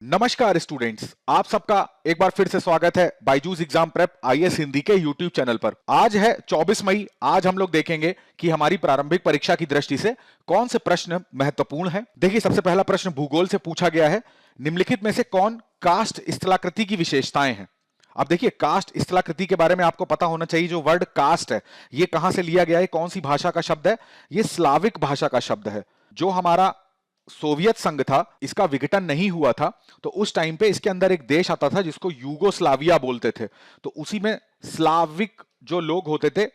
नमस्कार स्टूडेंट्स, आप सबका एक बार फिर से स्वागत है Byju's exam prep IAS Hindi के यूट्यूब चैनल पर। आज है 24 मई। आज हम लोग देखेंगे कि हमारी प्रारंभिक परीक्षा की दृष्टि से कौन से प्रश्न महत्वपूर्ण हैं। देखिए, सबसे पहला प्रश्न भूगोल से पूछा गया है। निम्नलिखित में से कौन कास्ट स्थलाकृति की विशेषताएं हैं। अब देखिए, कास्ट स्थलाकृति के बारे में आपको पता होना चाहिए। जो वर्ड कास्ट है, ये कहां से लिया गया है, कौन सी भाषा का शब्द है? ये स्लाविक भाषा का शब्द है। जो हमारा सोवियत संघ था, इसका विघटन नहीं हुआ था, तो उस टाइम पे इसके अंदर एक देश आता था जिसको यूगोस्लाविया बोलते थे। तो उसी में स्लाविक जो लोग होते थे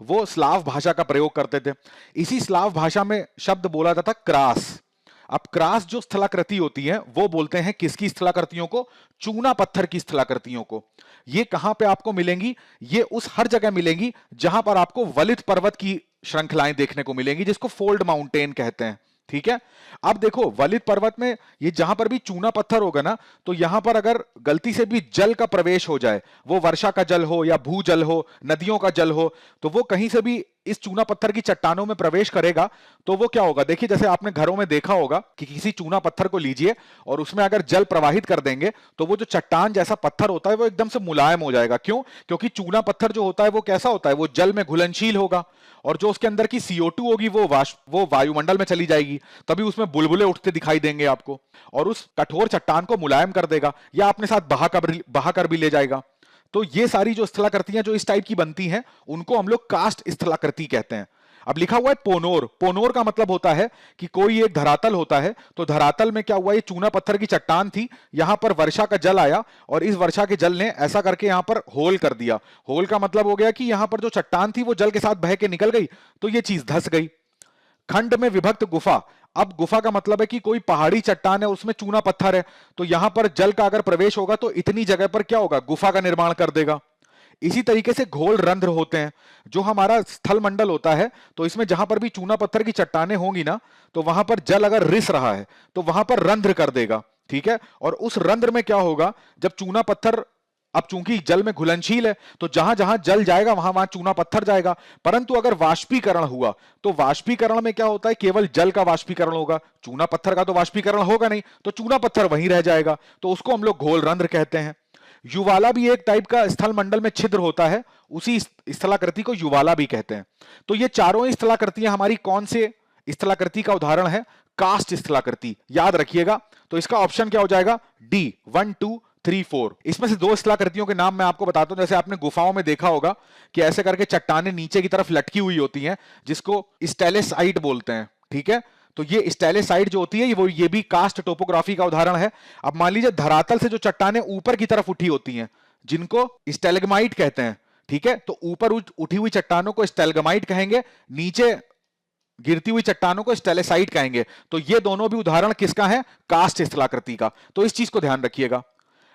वो स्लाव भाषा का प्रयोग करते थे। इसी स्लाव भाषा में शब्द बोला जाता था क्रास। अब क्रास जो स्थलाकृति होती है वो बोलते हैं किसकी स्थलाकृतियों को? चूना पत्थर की स्थलाकृतियों को। ये कहां पे आपको मिलेंगी? ये उस हर जगह मिलेंगी जहां पर आपको वलित पर्वत की श्रृंखलाएं देखने को मिलेंगी, जिसको फोल्ड माउंटेन कहते हैं। ठीक है। अब देखो, वलित पर्वत में ये जहां पर भी चूना पत्थर होगा ना, तो यहां पर अगर गलती से भी जल का प्रवेश हो जाए, वो वर्षा का जल हो या भूजल हो, नदियों का जल हो, तो वो कहीं से भी इस चूना पत्थर की चट्टानों में प्रवेश करेगा तो वो क्या होगा? देखिए, जैसे आपने घरों में देखा होगा कि किसी चूना पत्थर को लीजिए और उसमें अगर जल प्रवाहित कर देंगे तो वो जो चट्टान जैसा पत्थर होता है वो एकदम से मुलायम हो जाएगा। क्यों? क्योंकि चूना पत्थर जो होता है वो कैसा होता है? वो जल में घुलनशील होगा और जो उसके अंदर की CO2 होगी वो वायुमंडल में चली जाएगी, तभी उसमें बुलबुले उठते दिखाई देंगे आपको, और उस कठोर चट्टान को मुलायम कर देगा या अपने साथ बहाकर भी ले जाएगा। तो ये सारी जो स्थलाकृतियां जो इस टाइप की बनती हैं उनको हम लोग कास्ट स्थलाकृति कहते हैं। अब लिखा हुआ है पोनोर। पोनोर का मतलब होता है कि कोई एक धरातल होता है, तो धरातल में क्या हुआ? ये चूना पत्थर की चट्टान थी, यहां पर वर्षा का जल आया और इस वर्षा के जल ने ऐसा करके यहां पर होल कर दिया। होल का मतलब हो गया कि यहां पर जो चट्टान थी वो जल के साथ बह के निकल गई, तो ये चीज धंस गई। खंड में विभक्त गुफा। अब गुफा का मतलब है कि कोई पहाड़ी चट्टान है, उसमें चूना पत्थर है, तो यहां पर जल का अगर प्रवेश होगा तो इतनी जगह पर क्या होगा? गुफा का निर्माण कर देगा। इसी तरीके से घोल रंध्र होते हैं। जो हमारा स्थल मंडल होता है, तो इसमें जहां पर भी चूना पत्थर की चट्टानें होंगी ना, तो वहां पर जल अगर रिस रहा है तो वहां पर रंध्र कर देगा। ठीक है। और उस रंध्र में क्या होगा? जब चूना पत्थर, अब चूंकि जल में घुलनशील है तो जहां जहां जल जाएगा वहां वहां चूना पत्थर जाएगा। परंतु अगर वाष्पीकरण हुआ तो वाष्पीकरण में क्या होता है? केवल जल का वाष्पीकरण होगा, चूना पत्थर का तो वाष्पीकरण होगा नहीं, तो चूना पत्थर वहीं रह जाएगा, तो उसको हम लोग घोल रंध्र कहते हैं। युवाला भी एक टाइप का स्थल मंडल में छिद्र होता है, उसी स्थलाकृति को युवाला भी कहते हैं। तो ये चारों ही स्थलाकृतियां हमारी कौन से स्थलाकृति का उदाहरण है? कास्ट स्थलाकृति। याद रखिएगा। तो इसका ऑप्शन क्या हो जाएगा? डी, 1 2 3 4। इसमें से दो स्थलाकृतियों के नाम मैं आपको बताता हूं। जैसे आपने गुफाओं में देखा होगा कि ऐसे करके चट्टानें नीचे की तरफ लटकी हुई होती हैं, जिसको स्टेलेसाइट बोलते हैं। ठीक है। तो ये स्टेलेसाइट जो होती है ये भी कास्ट टोपोग्राफी का उदाहरण है। अब मान लीजिए धरातल से जो चट्टानें ऊपर की तरफ उठी होती हैं, जिनको स्टेलगमाइट कहते हैं। ठीक है। तो ऊपर उठी हुई चट्टानों को स्टेलगमाइट कहेंगे, नीचे गिरती हुई चट्टानों को स्टेलेसाइट कहेंगे। तो ये दोनों भी उदाहरण किसका है? कास्ट स्थलाकृति का। तो इस चीज को ध्यान रखिएगा।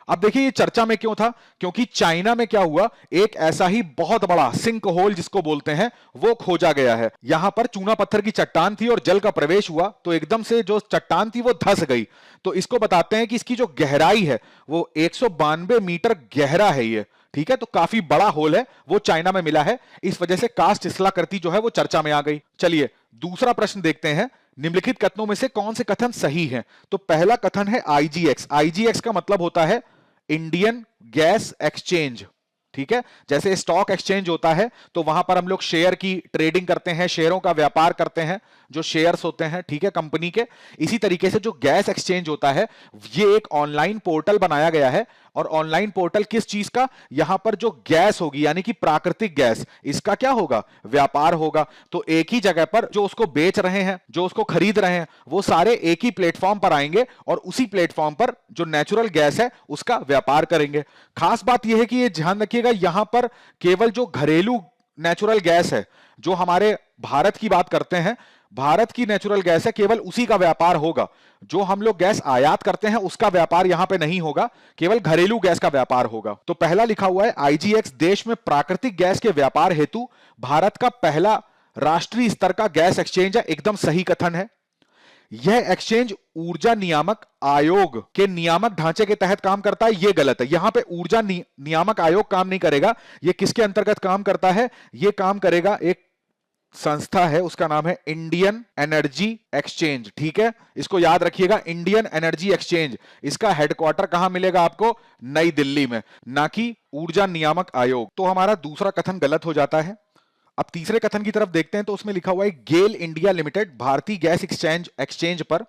अब देखिए, ये चर्चा में क्यों था? क्योंकि चाइना में क्या हुआ? एक ऐसा ही बहुत बड़ा सिंक होल जिसको बोलते हैं वो खोजा गया है। यहां पर चूना पत्थर की चट्टान थी और जल का प्रवेश हुआ तो एकदम से जो चट्टान थी वो धंस गई। तो इसको बताते हैं कि इसकी जो गहराई है वो 192 मीटर गहरा है ये। ठीक है। तो काफी बड़ा होल है, वो चाइना में मिला है। इस वजह से कास्ट स्थलाकृति जो है वो चर्चा में आ गई। चलिए दूसरा प्रश्न देखते हैं। निम्नलिखित कथनों में से कौन से कथन सही हैं? तो पहला कथन है IGX। IGX का मतलब होता है इंडियन गैस एक्सचेंज। ठीक है। जैसे स्टॉक एक्सचेंज होता है तो वहां पर हम लोग शेयर की ट्रेडिंग करते हैं, शेयरों का व्यापार करते हैं, जो शेयर्स होते हैं, ठीक है, कंपनी के। इसी तरीके से जो गैस एक्सचेंज होता है, ये एक ऑनलाइन पोर्टल बनाया गया है। और ऑनलाइन पोर्टल किस चीज का? यहां पर जो गैस होगी यानी कि प्राकृतिक गैस, इसका क्या होगा? व्यापार होगा। तो एक ही जगह पर जो उसको बेच रहे हैं, जो उसको खरीद रहे हैं, वो सारे एक ही प्लेटफॉर्म पर आएंगे और उसी प्लेटफॉर्म पर जो नेचुरल गैस है उसका व्यापार करेंगे। खास बात यह है कि ये ध्यान रखिएगा, यहां पर केवल जो घरेलू नेचुरल गैस है, जो हमारे भारत की बात करते हैं, भारत की नेचुरल गैस है, केवल उसी का व्यापार होगा। जो हम लोग गैस आयात करते हैं उसका व्यापार यहां पे नहीं होगा, केवल घरेलू गैस का व्यापार होगा। तो पहला लिखा हुआ है IGX देश में प्राकृतिक गैस के व्यापार हेतु भारत का पहला राष्ट्रीय स्तर का गैस एक्सचेंज है। एकदम सही कथन है। यह एक्सचेंज ऊर्जा नियामक आयोग के नियामक ढांचे के तहत काम करता है, यह गलत है। यहां पे ऊर्जा नियामक आयोग काम नहीं करेगा। यह किसके अंतर्गत काम करता है? यह काम करेगा एक संस्था है उसका नाम है इंडियन एनर्जी एक्सचेंज, ठीक है, इसको याद रखिएगा, इंडियन एनर्जी एक्सचेंज। इसका हेडक्वार्टर कहां मिलेगा आपको? नई दिल्ली में, ना कि ऊर्जा नियामक आयोग। तो हमारा दूसरा कथन गलत हो जाता है। अब तीसरे कथन की तरफ देखते हैं, तो उसमें लिखा हुआ है गेल इंडिया लिमिटेड भारतीय गैस एक्सचेंज पर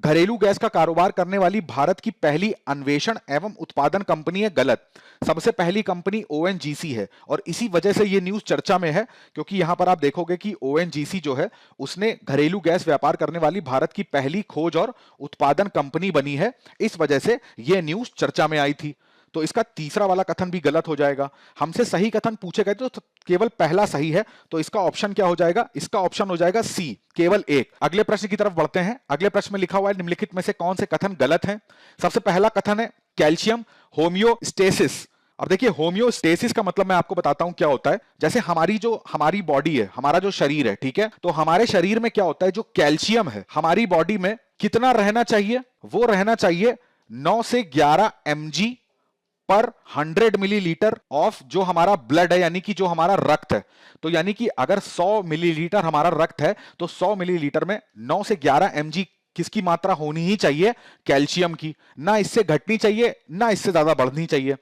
घरेलू गैस का कारोबार करने वाली भारत की पहली अन्वेषण एवं उत्पादन कंपनी है। गलत, सबसे पहली कंपनी ओएनजीसी है, और इसी वजह से यह न्यूज चर्चा में है, क्योंकि यहां पर आप देखोगे कि ओएनजीसी जो है उसने घरेलू गैस व्यापार करने वाली भारत की पहली खोज और उत्पादन कंपनी बनी है। इस वजह से यह न्यूज चर्चा में आई थी। तो इसका तीसरा वाला कथन भी गलत हो जाएगा। हमसे सही कथन पूछे गए तो केवल पहला सही है, तो इसका ऑप्शन क्या हो जाएगा? इसका ऑप्शन हो जाएगा सी, केवल एक। अगले प्रश्न की तरफ बढ़ते हैं। अगले प्रश्न में लिखा हुआ है निम्नलिखित में से कौन से कथन गलत हैं? सबसे पहला कथन है कैल्शियम होम्योस्टेसिस। अब देखिए, होम्योस्टेसिस का मतलब मैं आपको बताता हूं क्या होता है। जैसे हमारी बॉडी है, हमारा जो शरीर है, ठीक है, तो हमारे शरीर में क्या होता है, जो कैल्शियम है हमारी बॉडी में कितना रहना चाहिए? वो रहना चाहिए 9 से 11 mg पर 100 मिलीलीटर ऑफ जो हमारा ब्लड है, यानी कि जो हमारा रक्त है। तो यानी कि अगर 100 मिलीलीटर हमारा रक्त है, तो 100 मिलीलीटर में 9 से 11 mg किसकी मात्रा होनी ही चाहिए? कैल्शियम की। ना इससे घटनी चाहिए, ना इससे ज्यादा बढ़नी चाहिए।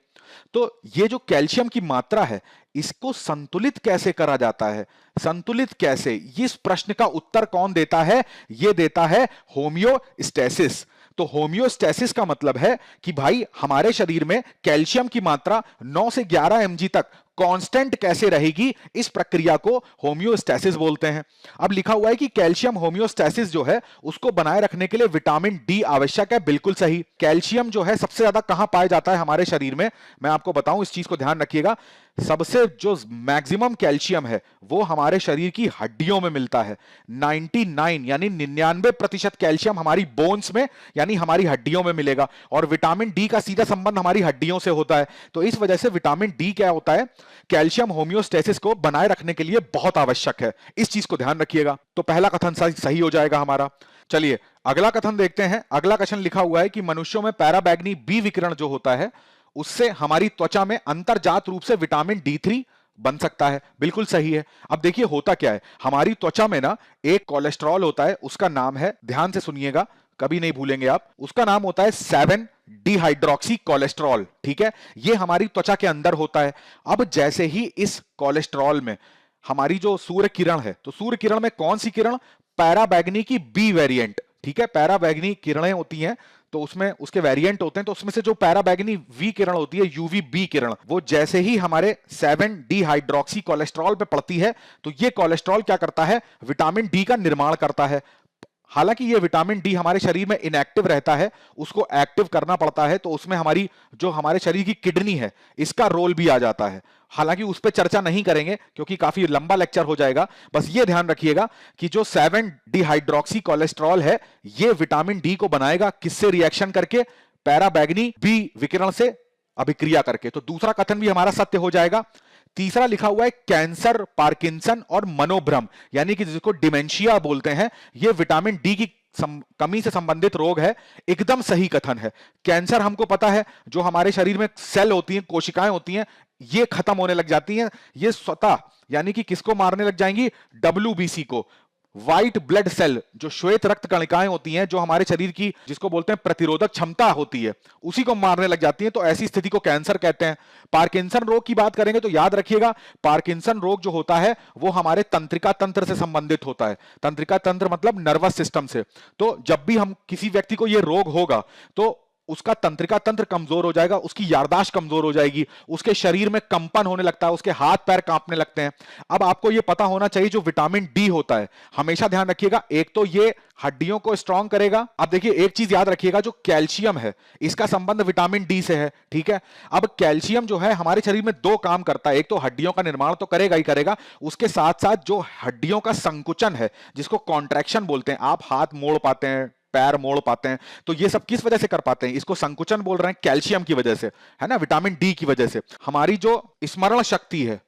तो ये जो कैल्शियम की मात्रा है, इसको संतुलित कैसे करा जाता है? संतुलित कैसे, इस प्रश्न का उत्तर कौन देता है? ये देता है होम्योस्टेसिस। तो होम्योस्टेसिस का मतलब है कि भाई हमारे शरीर में कैल्शियम की मात्रा 9 से 11 mg तक कांस्टेंट कैसे रहेगी, इस प्रक्रिया को होम्योस्टेसिस बोलते हैं। अब लिखा हुआ है कि कैल्शियम होम्योस्टेसिस जो है उसको बनाए रखने के लिए विटामिन डी आवश्यक है। बिल्कुल सही। कैल्शियम जो है सबसे ज्यादा कहां पाया जाता है हमारे शरीर में? मैं आपको बताऊं, इस चीज को ध्यान रखिएगा। सबसे जो मैक्सिमम कैल्शियम है वो हमारे शरीर की हड्डियों में मिलता है। 99 यानी 99% कैल्शियम हमारी बोन्स में यानी हमारी हड्डियों में मिलेगा, और विटामिन डी का सीधा संबंध हमारी हड्डियों से होता है। तो इस वजह से विटामिन डी क्या होता है? कैल्शियम होम्योस्टेसिस को बनाए रखने के लिए बहुत आवश्यक है। इस चीज को ध्यान रखिएगा। तो पहला कथन सही हो जाएगा हमारा। चलिए अगला कथन देखते हैं। अगला कथन लिखा हुआ है कि मनुष्यों में पैराबैग्नी बी विकिरण जो होता है उससे हमारी त्वचा में अंतर्जात रूप से विटामिन D3 बन सकता है। बिल्कुल सही है। अब देखिए होता क्या है, हमारी त्वचा में ना एक कोलेस्ट्रॉल होता है, उसका नाम है, ध्यान से सुनिएगा, कभी नहीं भूलेंगे आप, उसका नाम होता है 7 डिहाइड्रोक्सी कोलेस्ट्रॉल। ठीक है, ये हमारी त्वचा के अंदर होता है। अब जैसे ही इस कोलेस्ट्रॉल में हमारी जो सूर्य किरण है, तो सूर्य किरण में कौन सी किरण? पैराबैग्नी की बी वेरिएंट। ठीक है, पैराबैग्नी किरणें होती हैं तो उसमें उसके वेरिएंट होते हैं, तो उसमें से जो पैराबैग्नी वी किरण होती है, यूवी बी किरण, वो जैसे ही हमारे 7 डिहाइड्रोक्सी कोलेस्ट्रॉल पे पड़ती है तो ये कोलेस्ट्रॉल क्या करता है? विटामिन डी का निर्माण करता है। हालांकि ये विटामिन डी हमारे शरीर में इनएक्टिव रहता है, उसको एक्टिव करना पड़ता है, तो उसमें हमारी जो हमारे शरीर की किडनी है इसका रोल भी आ जाता है। हालांकि उस पर चर्चा नहीं करेंगे क्योंकि काफी लंबा लेक्चर हो जाएगा। बस ये ध्यान रखिएगा कि जो 7 डिहाइड्रोक्सी कोलेस्ट्रॉल है ये विटामिन डी को बनाएगा, किससे रिएक्शन करके? पैराबैग्नी बी विकिरण से अभिक्रिया करके। तो दूसरा कथन भी हमारा सत्य हो जाएगा। तीसरा लिखा हुआ है कैंसर, पार्किंसन और मनोभ्रम यानी कि जिसको डिमेंशिया बोलते हैं, ये विटामिन डी की कमी से संबंधित रोग है। एकदम सही कथन है। कैंसर हमको पता है, जो हमारे शरीर में सेल होती हैं, कोशिकाएं होती हैं, ये खत्म होने लग जाती हैं, ये स्वतः यानी कि किसको मारने लग जाएंगी? WBC को, व्हाइट ब्लड सेल, जो श्वेत रक्त कणिकाएं होती हैं, जो हमारे शरीर की जिसको बोलते हैं प्रतिरोधक क्षमता होती है, उसी को मारने लग जाती हैं। तो ऐसी स्थिति को कैंसर कहते हैं। पार्किंसन रोग की बात करेंगे तो याद रखिएगा, पार्किंसन रोग जो होता है वो हमारे तंत्रिका तंत्र से संबंधित होता है। तंत्रिका तंत्र मतलब नर्वस सिस्टम से। तो जब भी हम किसी व्यक्ति को ये रोग होगा तो उसका तंत्रिका तंत्र कमजोर हो जाएगा, उसकी याददाश्त कमजोर हो जाएगी, उसके शरीर में कंपन होने लगता है, उसके हाथ पैर कांपने लगते हैं। अब आपको यह पता होना चाहिए जो विटामिन डी होता है, हमेशा ध्यान रखिएगा, एक तो ये हड्डियों को स्ट्रांग करेगा। अब देखिए एक चीज याद रखिएगा, जो कैल्शियम है इसका संबंध विटामिन डी से है। ठीक है, अब कैल्शियम जो है हमारे शरीर में दो काम करता है, एक तो हड्डियों का निर्माण तो करेगा ही करेगा, उसके साथ साथ जो हड्डियों का संकुचन है जिसको कॉन्ट्रैक्शन बोलते हैं, आप हाथ मोड़ पाते हैं, पैर मोड़ पाते हैं, तो ये सब किस वजह से कर पाते हैं? इसको संकुचन बोल रहे हैं, कैल्शियम की वजह से, है ना, विटामिन डी की वजह से। हमारी जो स्मरण शक्ति है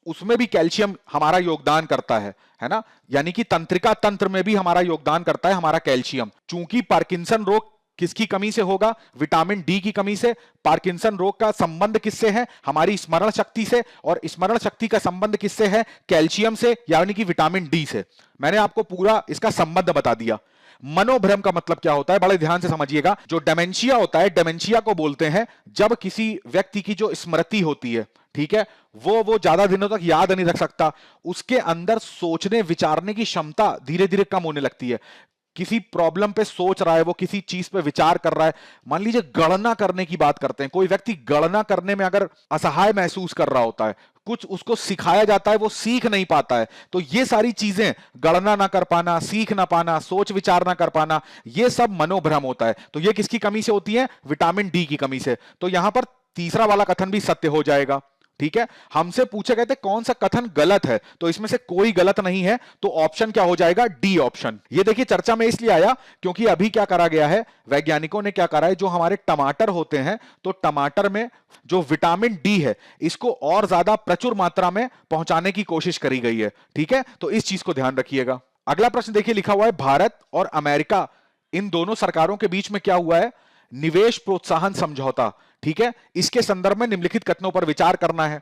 उसमें भी कैल्शियम हमारा योगदान करता है ना, यानी कि तंत्रिका तंत्र में भी हमारा योगदान करता है हमारा कैल्शियम। चूंकि पार्किंसन रोग किसकी कमी से होगा? विटामिन डी की कमी से। पार्किंसन रोग का संबंध किससे है? हमारी स्मरण शक्ति से। और स्मरण शक्ति का संबंध किससे है? कैल्शियम से, यानी कि विटामिन डी से। मैंने आपको पूरा इसका संबंध बता दिया। मनोभ्रम का मतलब क्या होता है, बड़े ध्यान से समझिएगा। जो डेमेंशिया होता है, डेमेंशिया को बोलते हैं जब किसी व्यक्ति की जो स्मृति होती है, ठीक है, वो ज्यादा दिनों तक याद नहीं रख सकता, उसके अंदर सोचने विचारने की क्षमता धीरे धीरे कम होने लगती है। किसी प्रॉब्लम पे सोच रहा है, वो किसी चीज पे विचार कर रहा है, मान लीजिए गणना करने की बात करते हैं, कोई व्यक्ति गणना करने में अगर असहाय महसूस कर रहा होता है, कुछ उसको सिखाया जाता है, वो सीख नहीं पाता है, तो ये सारी चीजें, गणना ना कर पाना, सीख ना पाना, सोच विचार ना कर पाना, ये सब मनोभ्रम होता है। तो ये किसकी कमी से होती है? विटामिन डी की कमी से। तो यहां पर तीसरा वाला कथन भी सत्य हो जाएगा। ठीक है, हमसे पूछे गए थे कौन सा कथन गलत है, तो इसमें से कोई गलत नहीं है, तो ऑप्शन क्या हो जाएगा? D option. ये देखिए चर्चा में इसलिए आया क्योंकि अभी क्या करा गया है, वैज्ञानिकों ने क्या करा है, जो हमारे टमाटर होते हैं, तो टमाटर में जो विटामिन डी है, इसको और ज्यादा प्रचुर मात्रा में पहुंचाने की कोशिश करी गई है। ठीक है, तो इस चीज को ध्यान रखिएगा। अगला प्रश्न देखिए, लिखा हुआ है भारत और अमेरिका, इन दोनों सरकारों के बीच में क्या हुआ है? निवेश प्रोत्साहन समझौता। ठीक है, इसके संदर्भ में निम्नलिखित कथनों पर विचार करना है।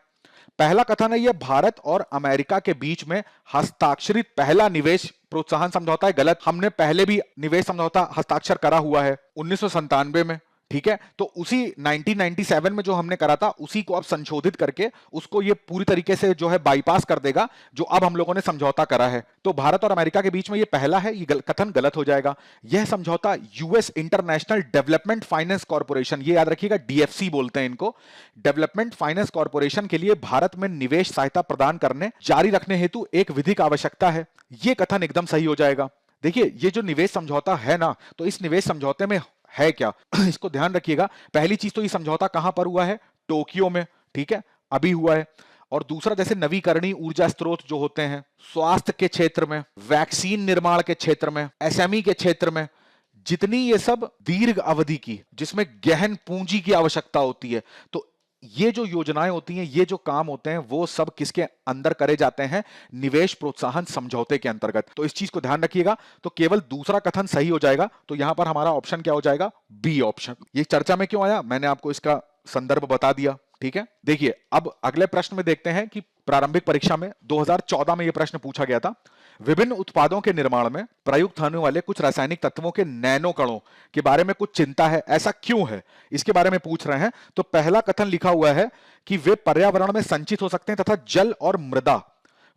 पहला कथन है, यह भारत और अमेरिका के बीच में हस्ताक्षरित पहला निवेश प्रोत्साहन समझौता है। गलत, हमने पहले भी निवेश समझौता हस्ताक्षर करा हुआ है 1997 में। ठीक है, तो उसी 1997 में जो हमने करा था, उसी को अब संशोधित करके उसको ये पूरी तरीके से जो है बाईपास कर देगा, जो अब हम लोगों ने समझौता करा है। तो भारत और अमेरिका के बीच में ये पहला है, ये कथन गलत हो जाएगा। यह समझौता US international development finance corporation, ये याद रखिएगा, डीएफसी बोलते हैं इनको, डेवलपमेंट फाइनेंस कॉर्पोरेशन के लिए भारत में निवेश सहायता प्रदान करने जारी रखने हेतु एक विधिक आवश्यकता है। ये कथन एकदम सही हो जाएगा। देखिए, ये जो निवेश समझौता है ना, तो इस निवेश समझौते में है क्या इसको ध्यान रखिएगा। पहली चीज तो ये समझौता कहां पर हुआ है? टोक्यो में। ठीक है, अभी हुआ है। और दूसरा, जैसे नवीकरणीय ऊर्जा स्रोत जो होते हैं, स्वास्थ्य के क्षेत्र में, वैक्सीन निर्माण के क्षेत्र में, एसएमई के क्षेत्र में, जितनी ये सब दीर्घ अवधि की, जिसमें गहन पूंजी की आवश्यकता होती है, तो ये जो योजनाएं होती हैं, ये जो काम होते हैं, वो सब किसके अंदर करे जाते हैं? निवेश प्रोत्साहन समझौते के अंतर्गत। तो इस चीज को ध्यान रखिएगा। तो केवल दूसरा कथन सही हो जाएगा, तो यहां पर हमारा ऑप्शन क्या हो जाएगा? B option. ये चर्चा में क्यों आया, मैंने आपको इसका संदर्भ बता दिया। ठीक है, देखिए अब अगले प्रश्न में देखते हैं कि प्रारंभिक परीक्षा में 2014 में यह प्रश्न पूछा गया था। विभिन्न उत्पादों के निर्माण में प्रयुक्त होने वाले कुछ रासायनिक तत्वों के नैनो कणों के बारे में कुछ चिंता है, ऐसा क्यों है, इसके बारे में पूछ रहे हैं। तो पहला कथन लिखा हुआ है कि वे पर्यावरण में संचित हो सकते हैं तथा जल और मृदा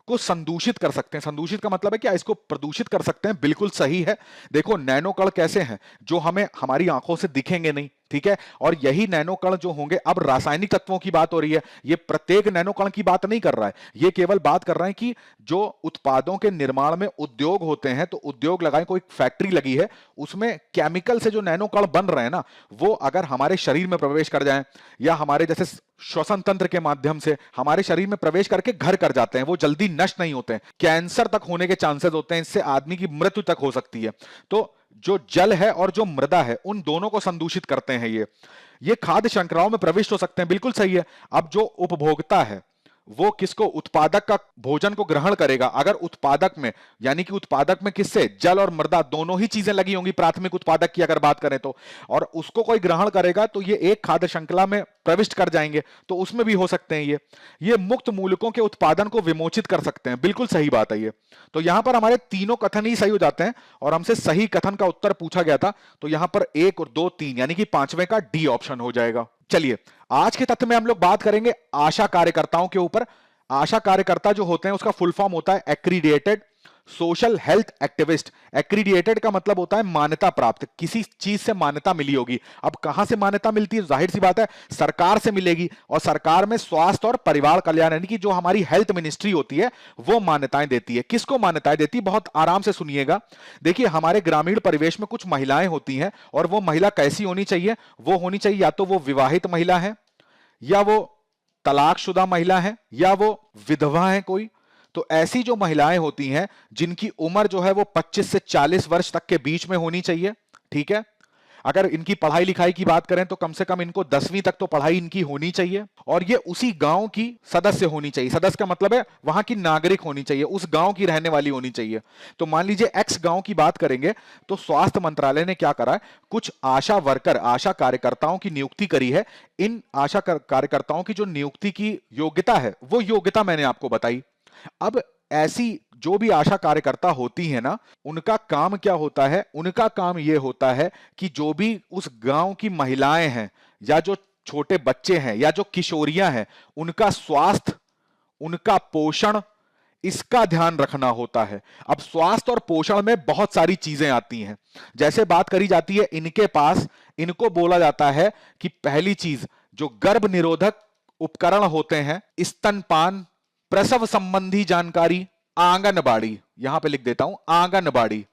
को संदूषित कर सकते हैं। संदूषित का मतलब है क्या? इसको प्रदूषित कर सकते हैं। बिल्कुल सही है। देखो, नैनो कण कैसे हैं? जो हमें हमारी आंखों से दिखेंगे नहीं। ठीक है, और यही नैनो कण जो होंगे, अब रासायनिक तत्वों की बात हो रही है, ये प्रत्येक नैनो कण की बात नहीं कर रहा है, ये केवल बात कर रहा है कि जो उत्पादों के निर्माण में उद्योग होते हैं, तो उद्योग लगाए, कोई फैक्ट्री लगी है, उसमें केमिकल से जो नैनो कण बन रहे हैं ना, वो अगर हमारे शरीर में प्रवेश कर जाए, या हमारे जैसे श्वसन तंत्र के माध्यम से हमारे शरीर में प्रवेश करके घर कर जाते हैं, वो जल्दी नष्ट नहीं होते हैं, कैंसर तक होने के चांसेस होते हैं, इससे आदमी की मृत्यु तक हो सकती है। तो जो जल है और जो मृदा है, उन दोनों को संदूषित करते हैं ये खाद्य श्रृंखलाओं में प्रविष्ट हो सकते हैं। बिल्कुल सही है। अब जो उपभोक्ता है, वो किसको? उत्पादक का भोजन को ग्रहण करेगा। अगर उत्पादक में, यानी कि उत्पादक में किससे? जल और मृदा दोनों ही चीजें लगी होंगी, प्राथमिक उत्पादक की अगर बात करें तो, और उसको कोई ग्रहण करेगा तो ये एक खाद्य श्रृंखला में प्रविष्ट कर जाएंगे, तो उसमें भी हो सकते हैं ये मुक्त मूलकों के उत्पादन को विमोचित कर सकते हैं। बिल्कुल सही बात है ये। तो यहां पर हमारे तीनों कथन ही सही हो जाते हैं, और हमसे सही कथन का उत्तर पूछा गया था, तो यहां पर 1 और 2 3, यानी कि पांचवें का डी ऑप्शन हो जाएगा। चलिए, आज के तथ्य में हम लोग बात करेंगे आशा कार्यकर्ताओं के ऊपर। आशा कार्यकर्ता जो होते हैं, उसका फुल फॉर्म होता है accredited social health activist. Accredited का मतलब होता है मान्यता प्राप्त, किसी चीज से मान्यता मिली होगी। अब कहां से मान्यता मिलती है? जाहिर सी बात है, सरकार से मिलेगी, और सरकार में स्वास्थ्य और परिवार कल्याण, यानी कि जो हमारी हेल्थ मिनिस्ट्री होती है, वो मान्यताएं देती है। किसको मान्यताएं देती है? बहुत आराम से सुनिएगा। देखिए, हमारे ग्रामीण परिवेश में कुछ महिलाएं होती हैं, और वो महिला कैसी होनी चाहिए? वो होनी चाहिए या तो वो विवाहित महिला है, या वो तलाकशुदा महिला है, या वो विधवा है कोई। तो ऐसी जो महिलाएं होती हैं, जिनकी उम्र जो है वो 25 से 40 वर्ष तक के बीच में होनी चाहिए। ठीक है, अगर इनकी पढ़ाई लिखाई की बात करें तो कम से कम इनको 10वीं तक तो पढ़ाई इनकी होनी चाहिए, और ये उसी गांव की सदस्य होनी चाहिए। सदस्य का मतलब है वहां की नागरिक होनी चाहिए, उस गांव की रहने वाली होनी चाहिए। तो मान लीजिए एक्स गांव की बात करेंगे तो स्वास्थ्य मंत्रालय ने क्या करा है, कुछ आशा वर्कर, आशा कार्यकर्ताओं की नियुक्ति करी है। इन आशा कार्यकर्ताओं की जो नियुक्ति की योग्यता है, वो योग्यता मैंने आपको बताई। अब ऐसी जो भी आशा कार्यकर्ता होती है ना, उनका काम क्या होता है, उनका काम यह होता है कि जो भी उस गांव की महिलाएं हैं, या जो छोटे बच्चे हैं, या जो किशोरियां हैं, उनका स्वास्थ्य, उनका पोषण, इसका ध्यान रखना होता है। अब स्वास्थ्य और पोषण में बहुत सारी चीजें आती हैं। जैसे बात करी जाती है इनके पास, इनको बोला जाता है कि पहली चीज जो गर्भ निरोधक उपकरण होते हैं, स्तनपान, प्रसव संबंधी जानकारी, आंगनबाड़ी, यहां पे लिख देता हूं आंगनबाड़ी।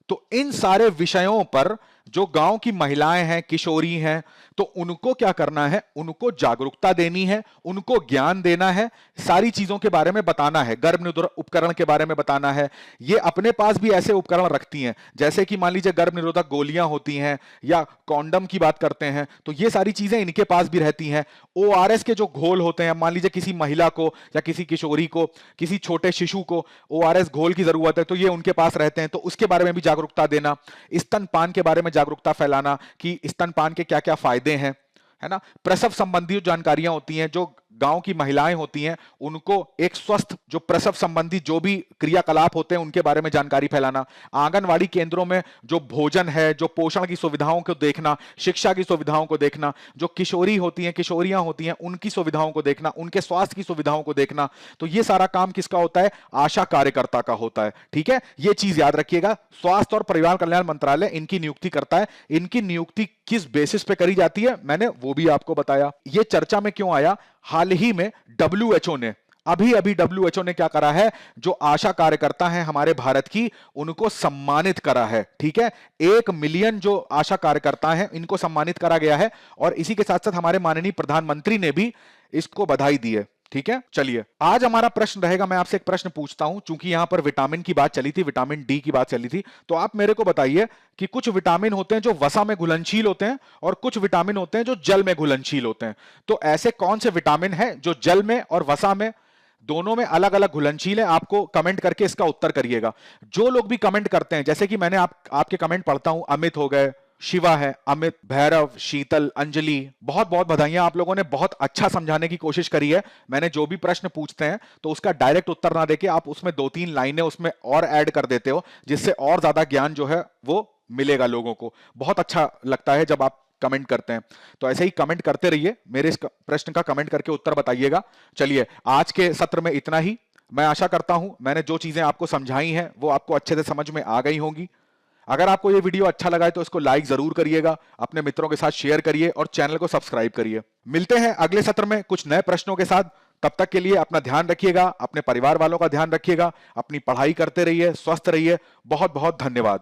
तो इन सारे विषयों पर जो गांव की महिलाएं हैं, किशोरी हैं, तो उनको क्या करना है, उनको जागरूकता देनी है, उनको ज्ञान देना है, सारी चीजों के बारे में बताना है, गर्भ निरोधक उपकरण के बारे में बताना है। ये अपने पास भी ऐसे उपकरण रखती हैं, जैसे कि मान लीजिए गर्भ निरोधक गोलियां होती हैं, या कॉन्डम की बात करते हैं, तो ये सारी चीजें इनके पास भी रहती हैं। ओआरएस के जो घोल होते हैं, मान लीजिए किसी महिला को या किसी किशोरी को, किसी छोटे शिशु को ओआरएस घोल की जरूरत है, तो ये उनके पास रहते हैं, तो उसके बारे में भी जागरूकता देना। स्तनपान के बारे में जागरूकता फैलाना कि स्तनपान के क्या क्या फायदे हैं, है ना। प्रसव संबंधी जानकारियां होती हैं, जो गांव की महिलाएं होती हैं, उनको एक स्वस्थ जो प्रसव संबंधी जो भी क्रियाकलाप होते हैं उनके बारे में जानकारी फैलाना। आंगनवाड़ी केंद्रों में जो भोजन है, जो पोषण की सुविधाओं को देखना, शिक्षा की सुविधाओं को देखना, जो किशोरी होती हैं, किशोरियां होती हैं, उनकी सुविधाओं को देखना, उनके स्वास्थ्य की सुविधाओं को देखना। तो ये सारा काम किसका होता है, आशा कार्यकर्ता का होता है। ठीक है, ये चीज याद रखिएगा। स्वास्थ्य और परिवार कल्याण मंत्रालय इनकी नियुक्ति करता है। इनकी नियुक्ति किस बेसिस पे करी जाती है, मैंने वो भी आपको बताया। ये चर्चा में क्यों आया, हाल ही में डब्ल्यूएचओ ने, अभी अभी डब्ल्यूएचओ ने क्या करा है, जो आशा कार्यकर्ता हैं हमारे भारत की, उनको सम्मानित करा है। ठीक है, 1 मिलियन जो आशा कार्यकर्ता हैं, इनको सम्मानित करा गया है, और इसी के साथ साथ हमारे माननीय प्रधानमंत्री ने भी इसको बधाई दी है। ठीक है, चलिए आज हमारा प्रश्न रहेगा, मैं आपसे एक प्रश्न पूछता हूं, चूंकि यहां पर विटामिन की बात चली थी, विटामिन डी की बात चली थी, तो आप मेरे को बताइए कि कुछ विटामिन होते हैं जो वसा में घुलनशील होते हैं, और कुछ विटामिन होते हैं जो जल में घुलनशील होते हैं। तो ऐसे कौन से विटामिन हैं जो जल में और वसा में दोनों में अलग अलग घुलनशील है, आपको कमेंट करके इसका उत्तर करिएगा। जो लोग भी कमेंट करते हैं, जैसे कि मैंने आपके कमेंट पढ़ता हूं, अमित हो गए, शिवा है, अमित, भैरव, शीतल, अंजलि, बहुत बहुत बधाइयां। आप लोगों ने बहुत अच्छा समझाने की कोशिश करी है। मैंने जो भी प्रश्न पूछते हैं तो उसका डायरेक्ट उत्तर ना देके आप उसमें 2-3 लाइनें उसमें और ऐड कर देते हो, जिससे और ज्यादा ज्ञान जो है वो मिलेगा लोगों को। बहुत अच्छा लगता है जब आप कमेंट करते हैं, तो ऐसे ही कमेंट करते रहिए, मेरे इस प्रश्न का कमेंट करके उत्तर बताइएगा। चलिए आज के सत्र में इतना ही। मैं आशा करता हूं मैंने जो चीजें आपको समझाई हैं वो आपको अच्छे से समझ में आ गई होंगी। अगर आपको ये वीडियो अच्छा लगा है तो इसको लाइक जरूर करिएगा, अपने मित्रों के साथ शेयर करिए और चैनल को सब्सक्राइब करिए। मिलते हैं अगले सत्र में कुछ नए प्रश्नों के साथ। तब तक के लिए अपना ध्यान रखिएगा, अपने परिवार वालों का ध्यान रखिएगा, अपनी पढ़ाई करते रहिए, स्वस्थ रहिए। बहुत बहुत धन्यवाद।